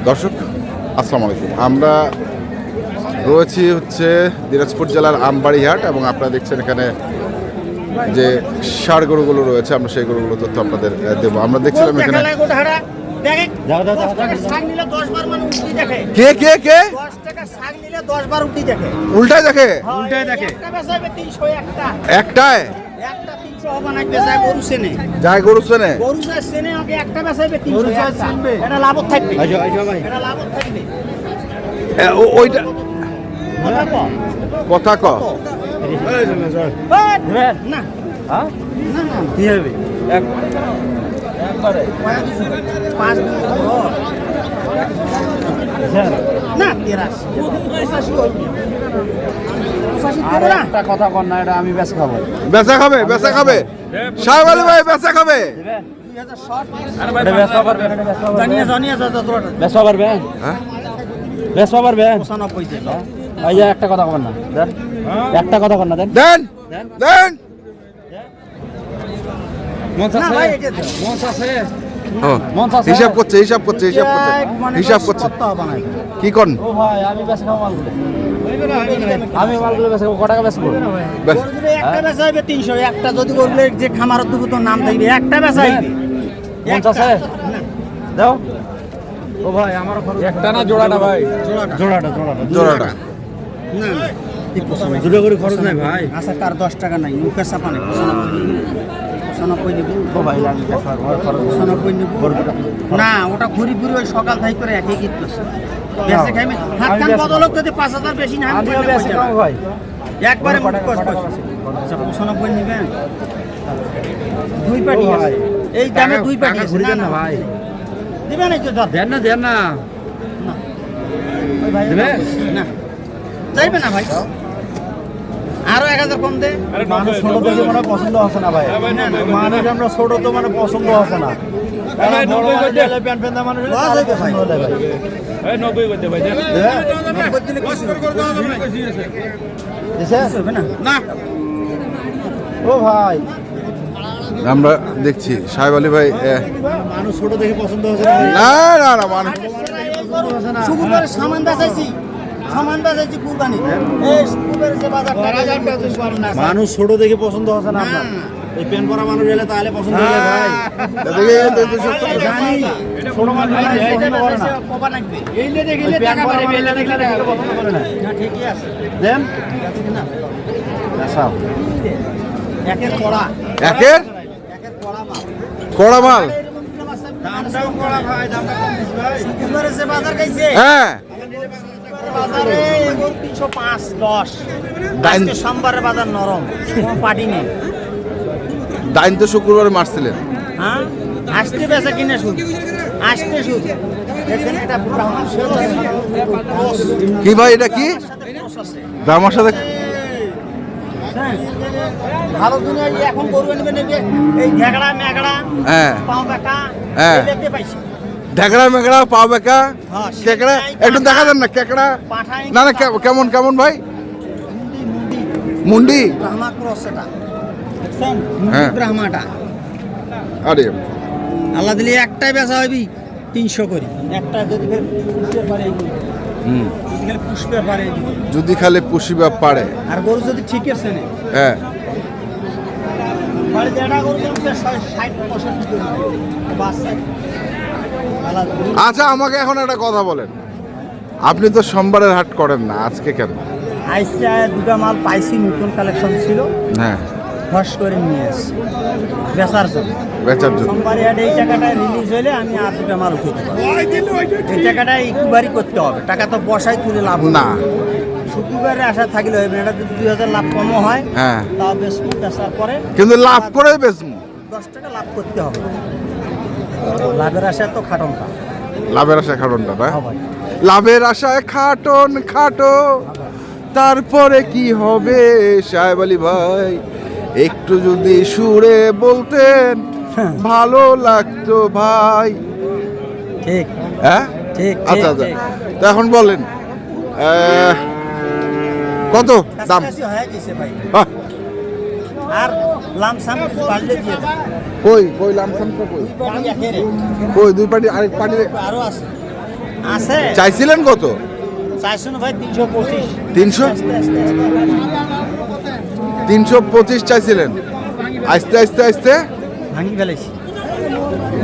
দর্শক আসসালামু আলাইকুম, আমরা রয়েছি হচ্ছে দিনাজপুর জেলার আমবাড়ি হাট এবং আপনারা দেখছেন এখানে যে ষাঁড় গরুগুলো রয়েছে, আমরা সেই গরুগুলো তথ্য আপনাদের দেবো। আমরা দেখছিলাম এখানে কে কে কে উল্টায় দেখে একটায় যায় গরু চেনে ওইটা কথা ক কি হবে কথা কর না, এটা আমি বেচা খাবো। বেচা খাবে বেচা খাবে সাহেব আলী ভাই বেচা খাবে একটা কথা কর না, একটা কথা কর না, দেন দেন দেন হিসাব করছে হিসাব করছে হিসাব করছে হিসাব করছে কি করেন? আমি মালগুলো বেচা খাবো, কটাকা বেচবো? একটা বেচা হবে 300, একটা যদি করলে যে খামারত দুটো তোর নাম থাকবে, একটা বেচা হবে 50 দাও। ও ভাই আমার একটা না জোড়াটা ভাই, জোড়াটা জোড়াটা জোড়াটা দুটো করে খরচ নাই ভাই। আচ্ছা কার 10 টাকা নাই, মুখের চাপা নেই, 95 নিবি। ও ভাই আমি দেখা 95 নিবি না, ওটা ঘুরি ঘুরি ওই সকাল থেকে করে একই গীত করছে। বেঁচে খাইবে হাত কান বদলক যদি 5000 বেশি না আমি বেচা খাবো ভাই, একবারে মুখ কষ্ট। আচ্ছা 95 নিবেন, দুই পাটি আছে এই দামে, দুই পাটি আছে না ভাই, দিবেন এই তো ধর দেন না দেন না ওই ভাই না যাইবে না ভাই, আরো 1000 কম দে। মানুষ ছোট দেখে মানে পছন্দ হচ্ছে না ভাই, মানুষ আমরা ছোট তো মানে পছন্দ হচ্ছে না। ও ভাই আমরা দেখছি সাহেব আলী ভাই মানুষ ছোট দেখে পছন্দ হচ্ছে না না না মানুষ শুকুরের সামান বেচাইছি, সামান বেচাইছি কুরবানি, এই শুকুরের যে বাজার টাকা না মানুষ ছোট দেখে পছন্দ হচ্ছে না আপনার। এই পেন পরা মানুষ এলে তাহলে পছন্দ হবে ভাই। ছোট মানুষ পছন্দ করে না, কবা লাগবে এইলে দেখিলে টাকা পারে, এইলে দেখলে পছন্দ করে না। না ঠিকই আছে দেন আছে না আচ্ছা একের কড়া, একের একের কড়া মাল, কড়া মাল দামটাও কড়া ভাই, দামটা কম দিস ভাই। শুকুরের যে বাজার গাইছে হ্যাঁ বাজারে এগুলো 305 10, আজকে সোমবারের বাজার নরম, কোনো পাটি নেই। দাইন তো শুক্রবারে মারছিলেন, হ্যাঁ আসতে বেচা কিনে শুধু আসতে শুধু দেখেন এটা ব্রাহ্মণ ছিল কি ভাই এটা কি আমার সাথে ভালো দুনিয়া এখন গরু নেবে নেবে এই ঝাগড়া মেগড়া হ্যাঁ পাও বেকা হ্যাঁ দেখতে পাইছি, ঢেকড়া মেকড়া পাও বেকা হ্যাঁ, কেকড়া একটু দেখা দেন না কেকড়া পাঠাই না না কেমন কেমন ভাই মুন্ডি ব্রাহ্মা ক্রস এটা দেখছেন, হ্যাঁ। ব্রাহ্মাটা আরে আল্লাহ দিলে একটাই বেচা হবি 300 করি, একটা যদি ফের পুষতে পারে হুম যদি পুষতে পারে, যদি খালি পুষিবা পারে আর গরু যদি ঠিক আছে না হ্যাঁ বাড়ি যেটা গরু 60-65 করি বাস। আচ্ছা আমাকে এখন একটা কথা বলেন, আপনি তো সোমবারের হাট করেন না, আজকে কেন? আইসা দুটা মাল পাইছি, নতুন কালেকশন ছিল, হ্যাঁ ফস করে নিয়ে আসছি বেচার জন্য। বেচার জন্য সোমবারে হাটে এই টাকাটা রিলিজ হলে আমি আর দুটা মাল উঠাতে পারবো, এই টাকাটা ইকুবারি করতে হবে, টাকা তো বসাই তুলে লাভ না শুক্রবারে আশা থাকলে হবে, এটা যদি 2000 লাভ কমও হয় হ্যাঁ তাও বেচবো, বেচার পরে কিন্তু লাভ করে বেচমু, 10 টাকা লাভ করতে হবে, লাভের আশা তো খাটনটা লাভের আশায় খাটনটা না, হবে। লাভের আশায় খাটন খাটো তারপরে কি হবে সাহেব আলী ভাই, একটু যদি সুরে বলতেন ভালো লাগতো ভাই। ঠিক হ্যাঁ ঠিক আচ্ছা আচ্ছা, তো এখন বলেন কত দাম? কাছাকাছি হয়ে গেছে ভাই, বাহ, আর লামসাম কিছু বাড়লে দিয়ে দেন। কই লামসামটা কই? দুই পাটি একেরে। কই দুই পার্টি আরেক পার্টি আরো আছে আছে চাইছিলেন কত? চাইছো না ভাই 325 300 325 চাইছিলেন, আস্তে আস্তে আস্তে ভাঙি ফেলেছি।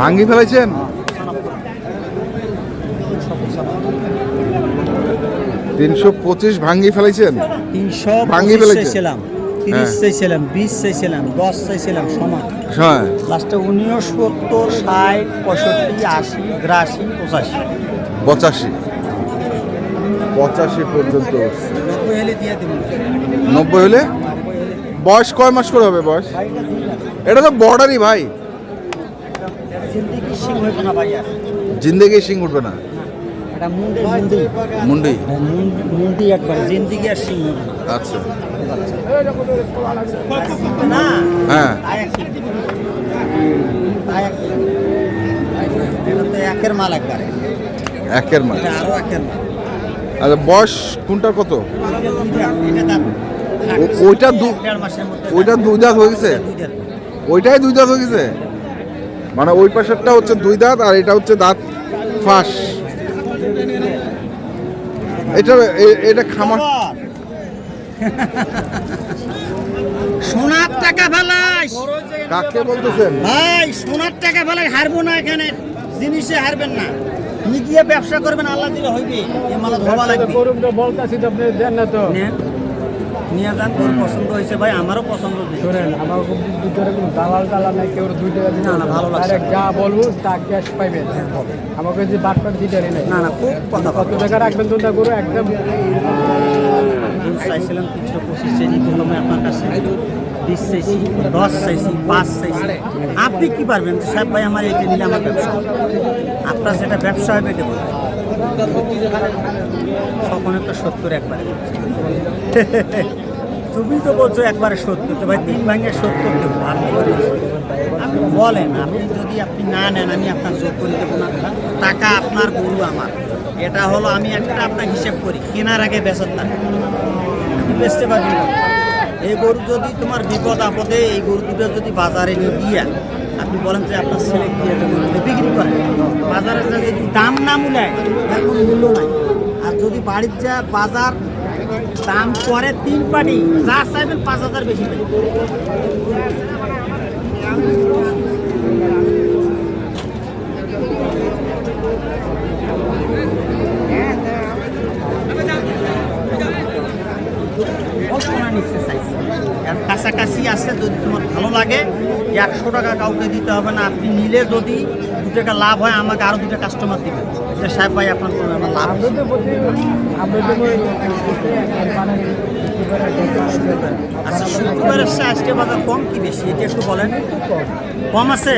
ভাঙ্গি ফেলাইছেন। 325 ভাঙ্গি ফেলাইছেন। 325 ফেলেছে। চাইছিলাম, 30 হ্যাঁ। চাইছিলাম, 20 চাইছিলাম, 10 চাইছিলাম সমান। হ্যাঁ লাস্টে 19, 70, 60, 65, 80, 83, 85 85 পর্যন্ত উঠছে। 90 হলে দিয়ে দেবো। 90 হলে বয়স কয় মাস করে হবে বয়স? এটা তো বর্ডারই ভাই, জিন্দিগি সিং হইতো না ভাই আর। জিন্দেগি সিং উঠবে না। এটা মুন্ডি মুন্ডি মুন্ডি মুন্ডি একবার জিন্দিগি আর সিং হইতো না। আচ্ছা না হ্যাঁ তাই এক সিং দিবে। তাই এক সিং। এটা তো একের মাল একবারে। একের মাস। এটা আরো একের মাল। আচ্ছা বয়স কোনটার কত? এটা দাম ওইটা দু 1.5 মাসের মধ্যে ওইটা দুই দাঁত হয়ে গেছে, দুই দাম। ওইটাই দুই দাঁত হয়ে গেছে, মানে ওই পাশেরটা হচ্ছে দুই দাঁত আর এটা হচ্ছে দাঁত ফাঁস। এটা খামার সোনার টাকা ফেলাই কাকে বলতেছেন? ভাই, সোনার টাকা ফেলাই হারবো না এখানে, জিনিসে হারবেন না। আপনি গিয়ে ব্যবসা করবেন, আল্লাহ দিলে হইবে। এ মালা ধোবা লাগবে। বলতাছি তো আপনি দেন না তো। নেন, নিয়ে যান। তোর পছন্দ হয়েছে ভাই, আমারও পছন্দ হয়েছে। শোনেন আমার ভিতরে কোনো দালাল টালাল নাই, কেউ 2 টাকা দিতে না, না, ভালো লাগছে। ডাইরেক্ট যা বলবো তা ক্যাশ পাইবেন। আমাকে যে বাটপাট দিতে নাই। না না, খুব কথা কত টাকা রাখবেন তোমরা করো একদম। দুধ চাইছিলাম 325 চাইছি, বললাম আপনার কাছে 20 চাইছি, 10 চাইছি, 5 চাইছি। আপনি কি পারবেন যে সাহেব ভাই আমার এইটা নিলে আমার ব্যবসা, আপনার সেটা ব্যবসা হবে দেবো। তখন একটা 70 একবারে। তুমি তো বলছো একবারে 70, তো ভাই 3 ভাঙে 70 দেবো। আপনি বলেন, আপনি যদি আপনি না নেন আমি আপনার যোগ করে দেবো না। টাকা আপনার, গরু আমার। এটা হলো আমি একটা আপনার হিসেব করি, কেনার আগে বেচার টাকা আপনি বেচতে পারবেন না। এই গরু যদি তোমার বিপদ আপদে এই গরু দুটো যদি বাজারে নিয়ে গিয়া আপনি বলেন যে আপনার ছেলে গিয়ে গরুতে বিক্রি করেন, বাজারে যা যদি দাম না মূলায় তার কোনো মূল্য নাই। আর যদি বাড়ির যা বাজার দাম করে 3 পাটি, যা চাইবেন 5,000 বেশি পাবেন। কাছাকাছি আছে, যদি তোমার ভালো লাগে 100 টাকা কাউকে দিতে হবে না। আপনি নিলে যদি 2 টাকা লাভ হয় আমাকে আরো 2টা কাস্টমার দিবেন যে সাহেব ভাই আপনার কোনো আমার লাভ আছে। আচ্ছা, শুক্রবারের সে আজকে বাজার কম কি বেশি এটা একটু বলেন। কম আছে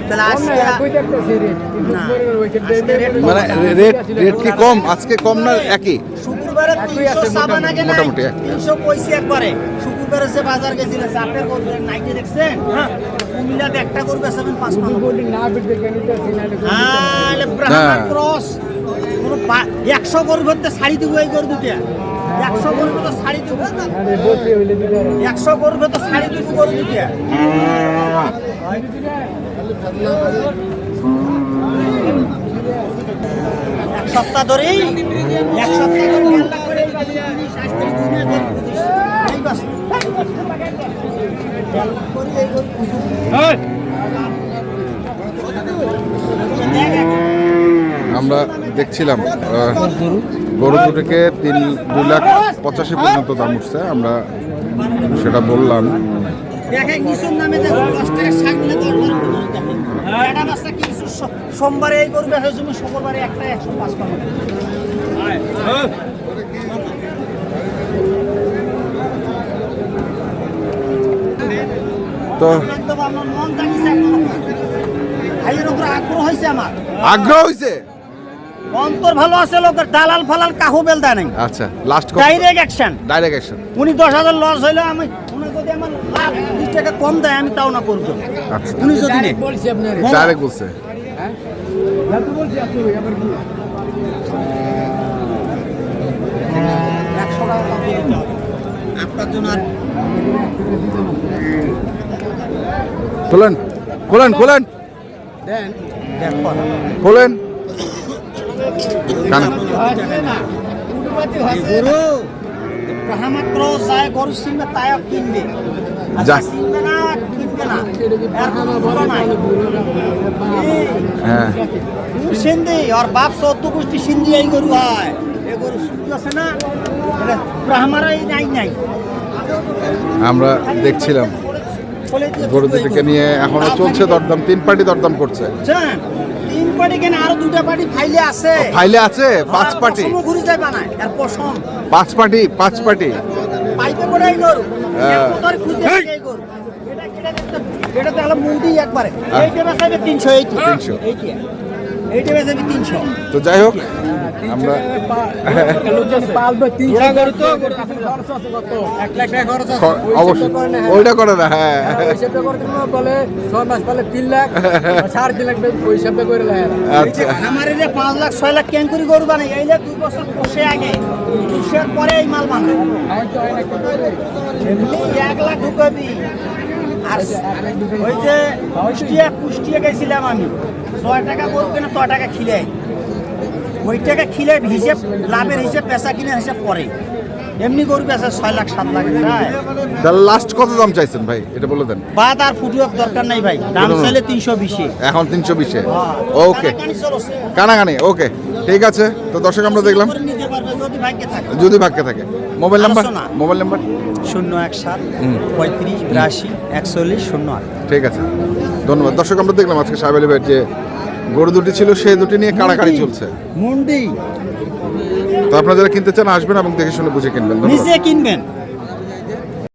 তাহলে আজকে না, আজকে রেট কম মানে আছে। রেট কি কম আজকে? কম না একই? শুক্রবারে 300 সাবান আগে নাই, মোটামুটি এক। 300 পয়সা একবারে। শুক্রবারে যে বাজার গেছিল চাপের করবে নাইটে দেখছেন, কুমিল্লাতে একটা করবে 5 মানুষ। আলে ব্রাহ্মণ ক্রস কোনো 100 গরু ধরতে শাড়ি দিব, এই গরু দুটা 100 গরু তো শাড়ি দিব, 100 গরু তো শাড়ি দিব গরু দুটা। এক সপ্তাহ ধরেই 1 সপ্তাহ ধরে 1 লাখ করে এই জিনিস আসতে দুনিয়া ধরে বুঝিস এই বাস 1 লাখ করে এই গরু বুঝিস। আমরা দেখছিলাম গরু দুটোকে 2,85,000 পর্যন্ত দাম উঠছে, আমরা সেটা বললাম। দেখেন নিশুন নামে দেখুন 10 টাকা শাক নিলে 10 টাকা করে দেখেন। এটা বাচ্চা কি সোমবারে এই গরু বেচার জন্য শুক্রবারে একটা 105 টাকা। তো একদম আমার মন জানিছে, ভাইয়ের উপর আগ্রহ হয়েছে আমার, আগ্রহ হয়েছে। অন্তর ভালো আছে লোকের, দালাল ফালাল কাহু বেল দেয় নাই। আচ্ছা last direct action. Direct action. উনি 10,000 লস হইলে আমি উনি যদি আমার লাভ 20 টাকা কম দেয় আমি তাও না করব। আচ্ছা উনি যদি নেয় বলছি আপনার ডাইরেক্ট বলছে। বলছি আপনি আবার কি 100 টাকা কম দিতে হবে। আপনার জন্য আর খোলেন খোলেন খোলেন দেখো খোলেন কান গরু মাত্র যায় গরু চিনবে তাই কিনবে যা। চিনবে না কিনবে না এর কোনো মূল্য নাই। হ্যাঁ সিন্ধি আর বাপ চৌদ্দ গোষ্ঠী সিন্ধি এই গরু হয় এই গরু শুনতে আছে না এটা ব্রাহ্মারাই নাই নাই আমরা দেখছিলাম বলে দিয়ে গরু দুটো এই দুটিকে নিয়ে এখনো চলছে দরদাম, 3 পার্টি দরদাম করছে। বুঝছেন? তিন পার্টি কেন আরো দুটা পার্টি ফাইলে আছে ফাইলে আছে 5 পার্টি, পশমও ঘুরে যাবে না এর পশম 5 পার্টি 5 পার্টি। পাইপে করে এই গরু হ্যাঁ। এক কোথায় খুঁজে এই গরু এটা তাহলে মুন্ডি একবারে হ্যাঁ। এইটা বেচাবে 300 এইটা 300 এইটা বেচাবে 300 তো যাই হোক আমরা অবশ্যই ওইটা করে না। হ্যাঁ বলে 6 মাস বলে 3 লাখ 3.5 লাখ ওই হিসাবে করে লাগে আচ্ছা আমার এই যে 5 লাখ 6 লাখ কেন করে গরু বানাই এইলে 2 বছর বসে আগে বসের পরে এই মাল বানাই এমনি 1 লাখ ঢুকাবি আর ওই যে কুষ্টিয়া গেছিলাম আমি 6 টাকা গরু কেন 6 টাকা খিলাই ওই টাকা খিলে হিসেব লাভের হিসেব পেশা কিনে হিসেব পরে এমনি গরু পেশা 6 লাখ 7 লাখ যায় তাহলে লাস্ট কত দাম চাইছেন ভাই এটা বলে দেন। বাদ আর ফুটুয়ার দরকার নাই ভাই দাম চাইলে 320 এখন 320 ওকে কানাকানি ওকে ঠিক আছে। তো দর্শক আমরা দেখলাম নিতে পারবে যদি ভাগ্যে থাকে যদি ভাগ্যে থাকে। মোবাইল নাম্বার আলোচনা। মোবাইল নাম্বার 017 35 82 41 08 ঠিক আছে ধন্যবাদ। দর্শক আমরা দেখলাম আজকে সাহেব আলী ভাইয়ের যে গরু দুটি ছিল সেই দুটি নিয়ে কাড়াকাড়ি চলছে। মুন্ডি তো আপনারা যারা কিনতে চান আসবেন এবং দেখে শুনে বুঝে কিনবেন। ধন্যবাদ। নিজে কিনবেন